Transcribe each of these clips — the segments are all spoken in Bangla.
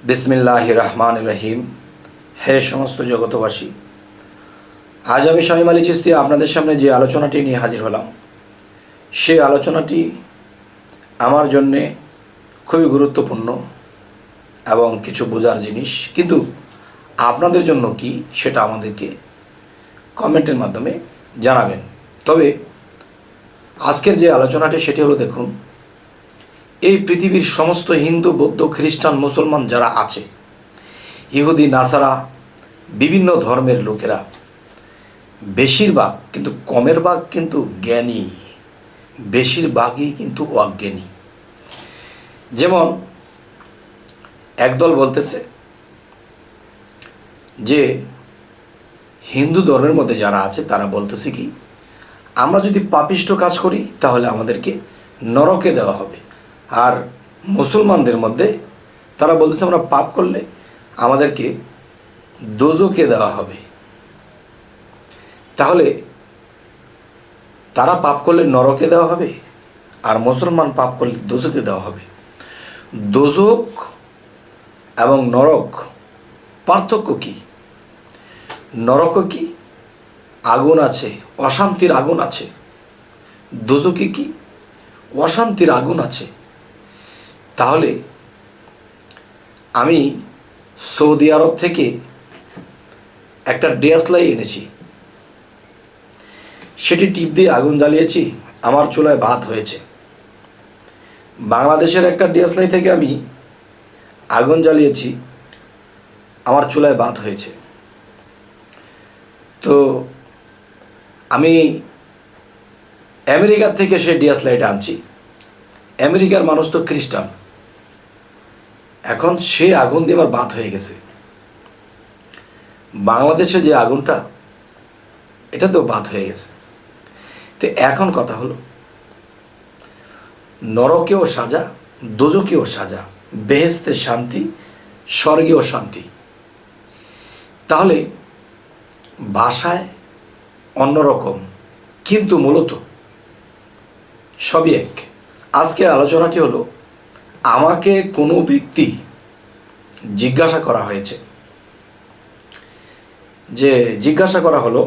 বিসমিল্লাহির রহমানির রহিম। হে সমস্ত জগতবাসী, আজ আমি শামীম আলী চিশতি আপনাদের সামনে যে আলোচনাটি নিয়ে হাজির হলাম, সেই আলোচনাটি আমার জন্যে খুবই গুরুত্বপূর্ণ এবং কিছু বোঝার জিনিস, কিন্তু আপনাদের জন্য কি সেটা আমাদেরকে কমেন্টের মাধ্যমে জানাবেন। তবে আজকের যে আলোচনাটি সেটি হলো, দেখুন, এই পৃথিবীর সমস্ত হিন্দু, বৌদ্ধ, খ্রিস্টান, মুসলমান যারা আছে, ইহুদি, নাসারা, বিভিন্ন ধর্মের লোকেরা বেশিরভাগ, কিন্তু কমের ভাগ কিন্তু জ্ঞানী, বেশিরভাগই কিন্তু অজ্ঞানী। যেমন একদল বলতেছে যে হিন্দু ধর্মের মধ্যে যারা আছে তারা বলতেছে কি, আমরা যদি পাপিষ্ট কাজ করি তাহলে আমাদেরকে নরকে দেওয়া হবে। আর মুসলমানদের মধ্যে তারা বলতেছে আমরা পাপ করলে আমাদেরকে দোজখে দেওয়া হবে। তাহলে তারা পাপ করলে নরকে দেওয়া হবে আর মুসলমান পাপ করলে দোজখে দেওয়া হবে। দোজখ এবং নরক পার্থক্য কি? নরক কি? আগুন আছে, অশান্তির আগুন আছে। দোজখে কি? অশান্তির আগুন আছে। তাহলে আমি সৌদি আরব থেকে একটা ডিএসএলআর এনেছি, সেটি টিপ দিয়ে আগুন জ্বালিয়েছি, আমার চুলায় ভাত হয়েছে। বাংলাদেশের একটা ডিএসএলআর থেকে আমি আগুন জ্বালিয়েছি, আমার চুলায় ভাত হয়েছে। তো আমি আমেরিকা থেকে সে ডিএসএলআরটা আনছি। আমেরিকার মানুষ তো খ্রিস্টান, এখন সে আগুন দিয়ে আমার ভাত হয়ে গেছে। বাংলাদেশে যে আগুনটা, এটা তো ভাত হয়ে গেছে। তো এখন কথা হলো, নরকেও সাজা, দোজখেও সাজা, বেহেশতে শান্তি, স্বর্গেও শান্তি। তাহলে ভাষায় অন্যরকম, কিন্তু মূলত সবই এক। আজকের আলোচনাটি হলো, আমাকে কোনো ব্যক্তি জিজ্ঞাসা করা হয়েছে, জিজ্ঞাসা করা হলো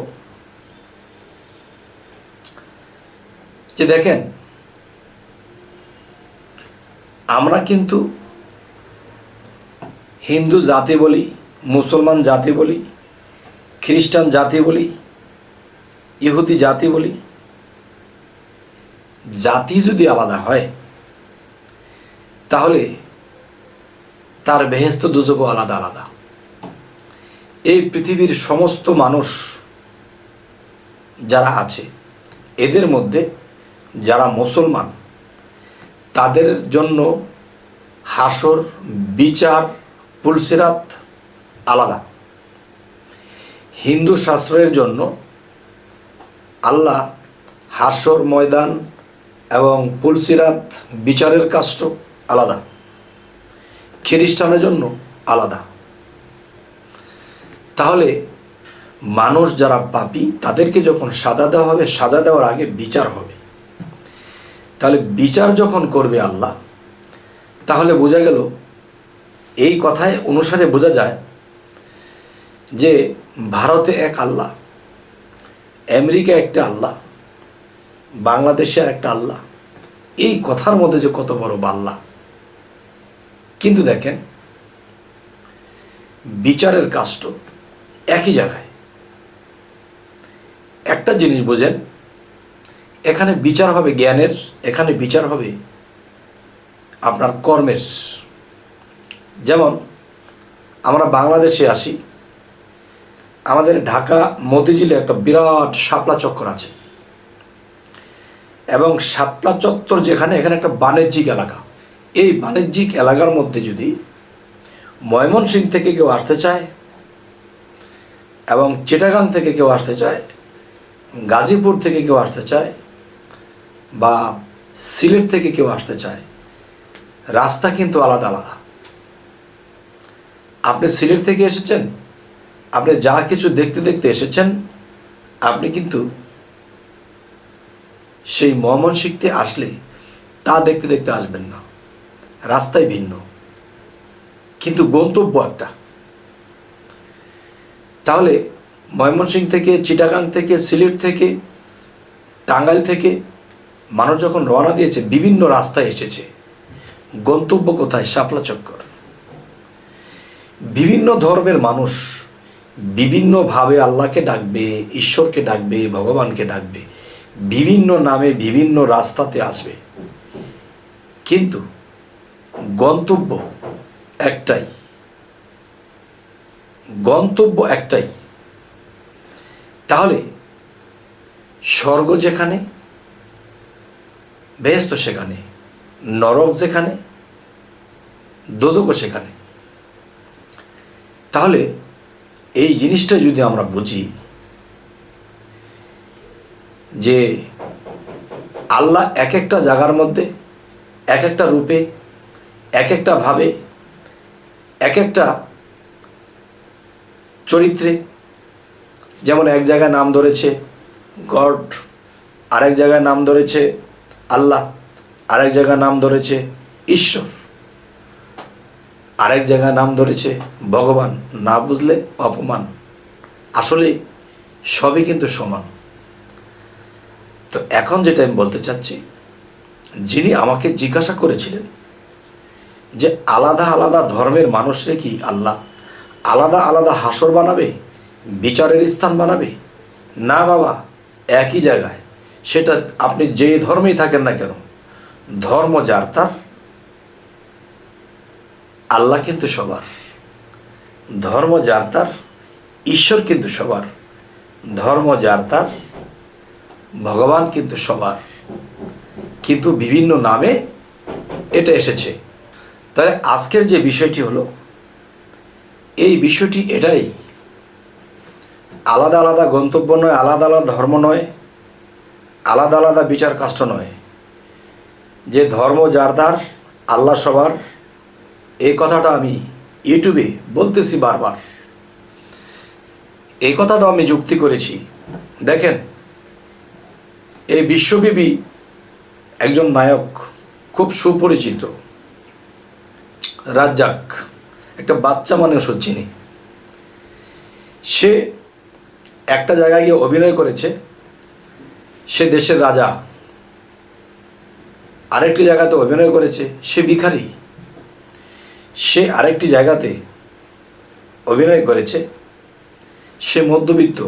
যে দেখেন, আমরা কিন্তু হিন্দু জাতি বলি, মুসলমান জাতি বলি, খ্রিস্টান জাতি বলি, ইহুদি জাতি বলি। জাতি যদি আলাদা হয় তাহলে তার বেহেশত দোজখও আলাদা আলাদা। এই পৃথিবীর সমস্ত মানুষ যারা আছে, এদের মধ্যে যারা মুসলমান, তাদের জন্য হাসর, বিচার, পুলসিরাত আলাদা। হিন্দু শাস্ত্রের জন্য আল্লাহ হাসর ময়দান এবং পুলসিরাত বিচারের কাষ্ট আলাদা। খ্রিস্টানের জন্য আলাদা। তাহলে মানুষ যারা পাপী, তাদেরকে যখন সাজা দেওয়া হবে, সাজা দেওয়ার আগে বিচার হবে। তাহলে বিচার যখন করবে আল্লাহ, তাহলে বোঝা গেল, এই কথায় অনুসারে বোঝা যায় যে ভারতে এক আল্লাহ, আমেরিকা একটা আল্লাহ, বাংলাদেশে একটা আল্লাহ। এই কথার মধ্যে যে কত বড় আল্লাহ! কিন্তু দেখেন, বিচারের কাষ্ট একই জায়গায়। একটা জিনিস বোঝেন, এখানে বিচার হবে জ্ঞানের, এখানে বিচার হবে আপনার কর্মের। যেমন আমরা বাংলাদেশে আসি, আমাদের ঢাকা মতিঝিলে একটা বিরাট শাপলা চত্বর আছে, এবং শাপলা চত্বর যেখানে, এখানে একটা বাণিজ্যিক এলাকা। এই বাণিজ্যিক এলাকার মধ্যে যদি ময়মনসিংহ থেকে কেউ আসতে চায়, এবং চিটাগাং থেকে কেউ আসতে চায়, গাজীপুর থেকে কেউ আসতে চায়, বা সিলেট থেকে কেউ আসতে চায়, রাস্তা কিন্তু আলাদা আলাদা। আপনি সিলেট থেকে এসেছেন, আপনি যা কিছু দেখতে দেখতে এসেছেন, আপনি কিন্তু সেই ময়মনসিংহতে আসলে তা দেখতে দেখতে আসবেন না, রাস্তাই ভিন্ন। কিন্তু গন্তব্য একটা। তাহলে ময়মনসিংহ থেকে, চিটাগাং থেকে, সিলেট থেকে, টাঙ্গাইল থেকে মানুষ যখন রওনা দিয়েছে, বিভিন্ন রাস্তায় এসেছে, গন্তব্য কোথায়? শাপলা চক্কর। বিভিন্ন ধর্মের মানুষ বিভিন্নভাবে আল্লাহকে ডাকবে, ঈশ্বরকে ডাকবে, ভগবানকে ডাকবে, বিভিন্ন নামে বিভিন্ন রাস্তাতে আসবে, কিন্তু গন্তব্য একটাই, গন্তব্য একটাই। তাহলে স্বর্গ যেখানে, বেহেশত সেখানে, নরক যেখানে, দোজখও সেখানে। তাহলে এই জিনিসটা যদি আমরা বুঝি যে আল্লাহ এক একটা জায়গার মধ্যে, এক একটা রূপে, এক একটা ভাবে, এক একটা চরিত্রে, যেমন এক জায়গায় নাম ধরেছে গড, আরেক জায়গায় নাম ধরেছে আল্লাহ, আরেক জায়গায় নাম ধরেছে ঈশ্বর, আরেক জায়গায় নাম ধরেছে ভগবান। না বুঝলে অপমান। আসলে সবই কিন্তু সমান। তো এখন যেটা আমি বলতে চাচ্ছি, যিনি আমাকে জিজ্ঞাসা করেছিলেন যে আলাদা আলাদা ধর্মের মানুষরে কি আল্লাহ আলাদা আলাদা হাসর বানাবে, বিচারের স্থান বানাবে? না বাবা, একই জায়গায়। সেটা আপনি যে ধর্মেই থাকেন না কেন, ধর্ম যার তার, আল্লাহ কিন্তু সবার। ধর্ম যার তার, ঈশ্বর কিন্তু সবার। ধর্ম যার তার, ভগবান কিন্তু সবার, কিন্তু বিভিন্ন নামে এটা এসেছে। তাই আজকের যে বিষয়টি হলো, এই বিষয়টি এটাই, আলাদা আলাদা গন্তব্য নয়, আলাদা আলাদা ধর্ম নয়, আলাদা আলাদা বিচার কাষ্ট নয়। যে ধর্ম যার তার, আল্লাহ সবার, এই কথাটা আমি ইউটিউবে বলতেছি বারবার। এই কথাটা আমি যুক্তি করেছি। দেখেন, এই বিশ্বব্যাপী একজন নায়ক, খুব সুপরিচিত, রাজ্জাক, একটা বাচ্চা মানুষ চিনি। সে একটা জায়গায় গিয়ে অভিনয় করেছে, সে দেশের রাজা। আরেকটি জায়গাতে অভিনয় করেছে, সে ভিখারি। সে আরেকটি জায়গাতে অভিনয় করেছে, সে মধ্যবিত্ত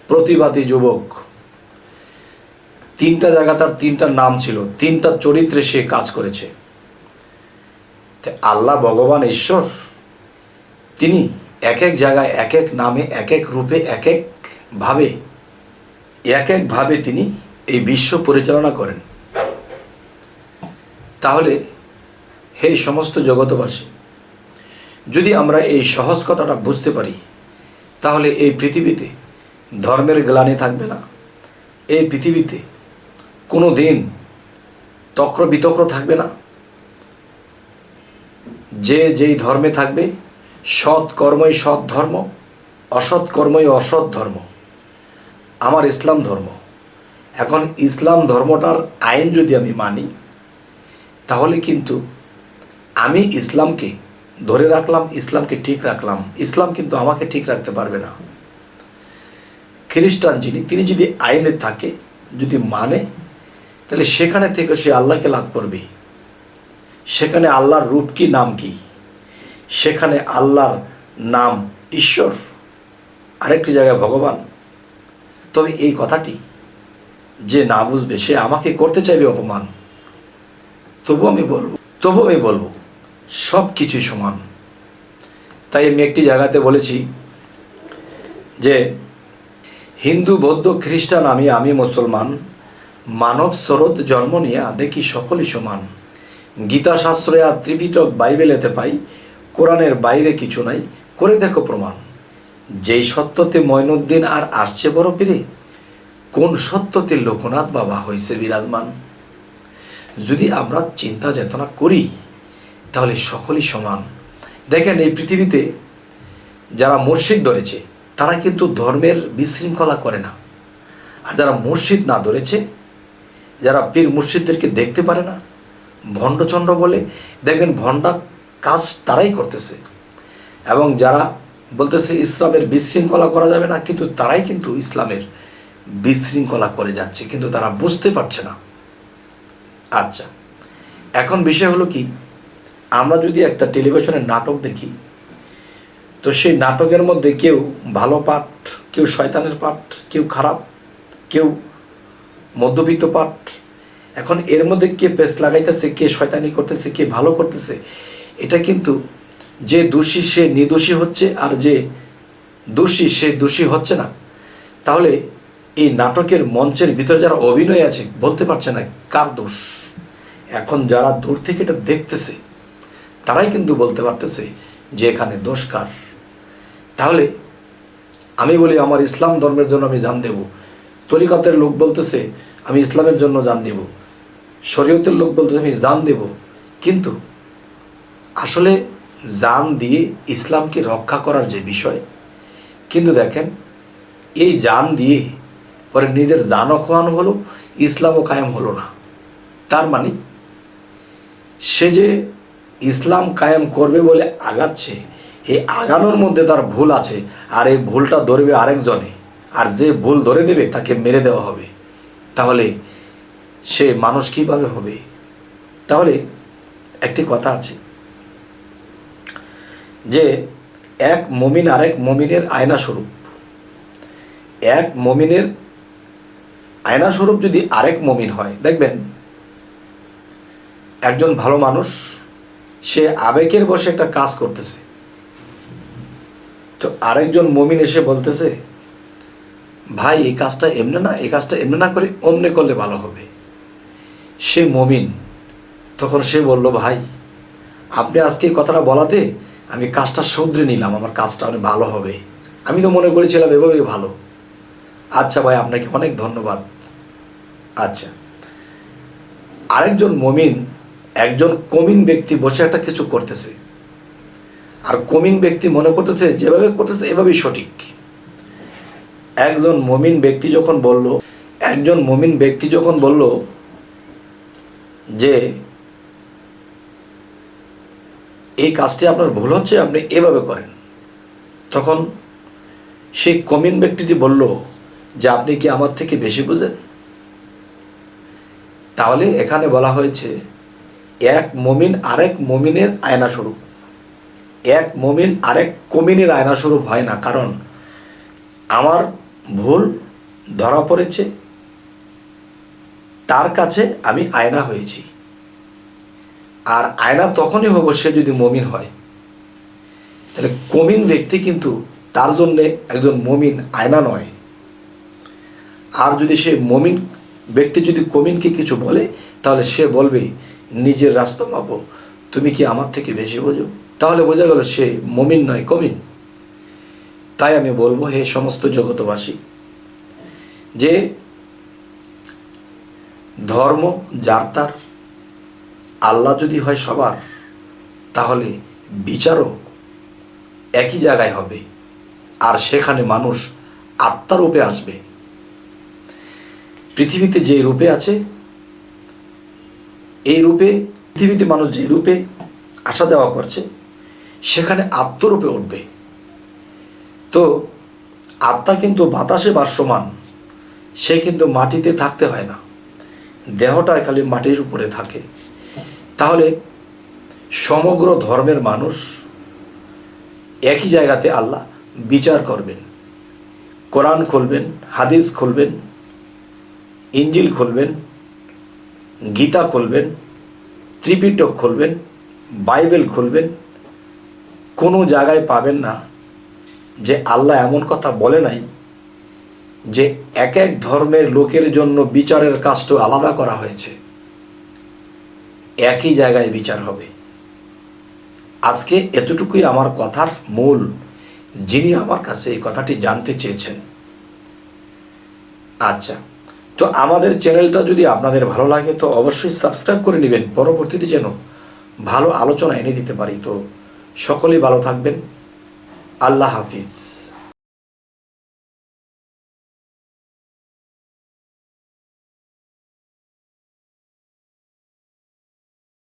প্রতিবাদী যুবক। তিনটা জায়গা তার তিনটা নাম ছিল, তিনটা চরিত্রে সে কাজ করেছে। আল্লাহ, ভগবান, ঈশ্বর, তিনি এক এক জায়গায় এক এক নামে, এক এক রূপে, এক একভাবে তিনি এই বিশ্ব পরিচালনা করেন। তাহলে হে সমস্ত জগতবাসী, যদি আমরা এই সহজ কথাটা বুঝতে পারি, তাহলে এই পৃথিবীতে ধর্মের গ্লানি থাকবে না। এই পৃথিবীতে কোনো দিন তক্র বিতক্র থাকবে না। যে যেই ধর্মে থাকবে, সৎ কর্মই সৎ ধর্ম, অসৎ কর্মই অসৎ ধর্ম। আমার ইসলাম ধর্ম। এখন ইসলাম ধর্মটার আইন যদি আমি মানি, তাহলে কিন্তু আমি ইসলামকে ধরে রাখলাম, ইসলামকে ঠিক রাখলাম। ইসলাম কিন্তু আমাকে ঠিক রাখতে পারবে না। খ্রিস্টান তিনি যদি আইনে থাকে, যদি মানে, তাহলে সেখানে থেকে সে আল্লাহকে লাভ করবে। সেখানে আল্লাহর রূপ কি, নাম কি? সেখানে আল্লাহর নাম ঈশ্বর, আরেকটি জায়গায় ভগবান। তবে এই কথাটি যে না বুঝবে, সে আমাকে করতে চাইবে অপমান। তবু আমি বলবো সব কিছুই সমান। তাই আমি একটি জায়গাতে বলেছি যে হিন্দু, বৌদ্ধ, খ্রিস্টান, আমি মুসলমান, মানব স্রোত জন্ম নিয়া দেখি সকলই সমান। গীতা শাস্ত্রে আর ত্রিপিটক বাইবেলেতে পাই, কোরআনের বাইরে কিছু নাই, করে দেখো প্রমাণ। যেই সত্যতে মঈনুদ্দিন আর আসছে বড় পীরে, কোন সত্যতে লোকনাথ বাবা হয়েছে বিরাজমান। যদি আমরা চিন্তা চেতনা করি, তাহলে সকলই সমান। দেখেন, এই পৃথিবীতে যারা মুর্শিদ ধরেছে, তারা কিন্তু ধর্মের বিশৃঙ্খলা করে না। আর যারা মুর্শিদ না ধরেছে, যারা পীর মুর্শিদদেরকে দেখতে পারে না, ভণ্ডচন্ড বলে, দেখবেন ভণ্ডা কাজ তারাই করতেছে। এবং যারা বলতেছে ইসলামের বিশৃঙ্খলা করা যাবে না, কিন্তু তারাই কিন্তু ইসলামের বিশৃঙ্খলা করে যাচ্ছে, কিন্তু তারা বুঝতে পারছে না। আচ্ছা, এখন বিষয় হলো কি, আমরা যদি একটা টেলিভিশনের নাটক দেখি, তো সেই নাটকের মধ্যে কেউ ভালো পাঠ, কেউ শয়তানের পাঠ, কেউ খারাপ, কেউ মধ্যবিত্ত পাঠ। এখন এর মধ্যে কে পেস লাগাইতেছে, কে শয়তানি করতেছে, কে ভালো করতেছে, এটা কিন্তু যে দোষী সে নির্দোষী হচ্ছে, আর যে দোষী সে দোষী হচ্ছে না। তাহলে এই নাটকের মঞ্চের ভিতরে যারা অভিনয় আছে বলতে পারছে না কার দোষ। এখন যারা দূর থেকে এটা দেখতেছে তারাই কিন্তু বলতে পারতেছে যে এখানে দোষ কার। তাহলে আমি বলি আমার ইসলাম ধর্মের জন্য আমি জান দেব, তরিকতের লোক বলতেছে আমি ইসলামের জন্য জান দেব, শরীয়তের লোক বলতেছে আমি জান দেব, কিন্তু আসলে জান দিয়ে ইসলামকে রক্ষা করার যে বিষয়, কিন্তু দেখেন এই জান দিয়ে পরে নিজের জানও খোয়ানো হলো, ইসলামও কায়েম হলো না। তার মানে সে যে ইসলাম কায়েম করবে বলে আগাচ্ছে, এই আগানোর মধ্যে তার ভুল আছে, আর এই ভুলটা ধরবে আরেকজনে, আর যে ভুল ধরে দেবে তাকে মেরে দেওয়া হবে। তাহলে সে মানুষ কীভাবে হবে? তাহলে একটি কথা আছে যে এক মুমিন আরেক মুমিনের আয়না স্বরূপ। এক মুমিনের আয়না স্বরূপ যদি আরেক মুমিন হয়, দেখবেন একজন ভালো মানুষ সে আবেগের বশে একটা কাজ করতেছে, তো আরেকজন মুমিন এসে বলতেছে ভাই এই কাজটা এমনি না, এই কাজটা এমনি না করে অমনে করলে ভালো হবে। সে মুমিন তখন সে বলল ভাই আপনি আজকে এই কথাটা বলাতে আমি কাজটা শুধরে নিলাম, আমার কাজটা অনেক ভালো হবে, আমি তো মনে করেছিলাম এভাবেই ভালো। আচ্ছা ভাই আপনাকে অনেক ধন্যবাদ। আচ্ছা, আরেকজন মুমিন, একজন কমিন ব্যক্তি বসে একটা কিছু করতেছে, আর কমিন ব্যক্তি মনে করতেছে যেভাবে করতেছে এভাবেই সঠিক। একজন মুমিন ব্যক্তি যখন বলল যে এই কাজটি আপনার ভুল হচ্ছে, আপনি এভাবে করেন, তখন সেই কমিন ব্যক্তিটি বলল যে আপনি কি আমার থেকে বেশি বুঝেন? তাহলে এখানে বলা হয়েছে এক মুমিন আরেক মুমিনের আয়না স্বরূপ। এক মুমিন আরেক কমিনের আয়না স্বরূপ হয় না, কারণ আমার ভুল ধরা পড়েছে, তার কাছে আমি আয়না হয়েছি। আর আয়না তখনই হবো সে যদি মুমিন হয়। তাহলে কমিন ব্যক্তি কিন্তু তার জন্যে একজন মুমিন আয়না নয়। আর যদি সে মুমিন ব্যক্তি যদি কমিনকে কিছু বলে, তাহলে সে বলবে নিজের রাস্তা মাপো, তুমি কি আমার থেকে বেশি বোঝো? তাহলে বোঝা গেল সে মুমিন নয়, কমিন। তাই আমি বলবো হে সমস্ত জগতবাসী, যে ধর্ম যার তার, আল্লাহ যদি হয় সবার, তাহলে বিচারও একই জায়গায় হবে, আর সেখানে মানুষ আত্মারূপে আসবে। পৃথিবীতে যে রূপে আছে, এই রূপে পৃথিবীতে মানুষ যে রূপে আসা যাওয়া করছে, সেখানে আত্মরূপে উঠবে। তো আত্মা কিন্তু বাতাসে ভাসমান, সে কিন্তু মাটিতে থাকতে হয় না, দেহটা খালি মাটির উপরে থাকে। তাহলে সমগ্র ধর্মের মানুষ একই জায়গাতে আল্লাহ বিচার করবেন। কোরআন খুলবেন, হাদিস খুলবেন, ইঞ্জিল খুলবেন, গীতা খুলবেন, ত্রিপিটক খুলবেন, বাইবেল খুলবেন, কোনো জায়গায় পাবেন না যে আল্লাহ এমন কথা বলে নাই যে এক এক ধর্মের লোকের জন্য বিচারের কাজটা আলাদা করা হয়েছে। একই জায়গায় বিচার হবে। আজকে এতটুকুই আমার কথার মূল, যিনি আমার কাছে এই কথাটি জানতে চেয়েছেন। আচ্ছা, তো আমাদের চ্যানেলটা যদি আপনাদের ভালো লাগে তো অবশ্যই সাবস্ক্রাইব করে নেবেন, পরবর্তীতে যেন ভালো আলোচনা এনে দিতে পারি। তো সকলেই ভালো থাকবেন। আল্লাহ হাফিজ।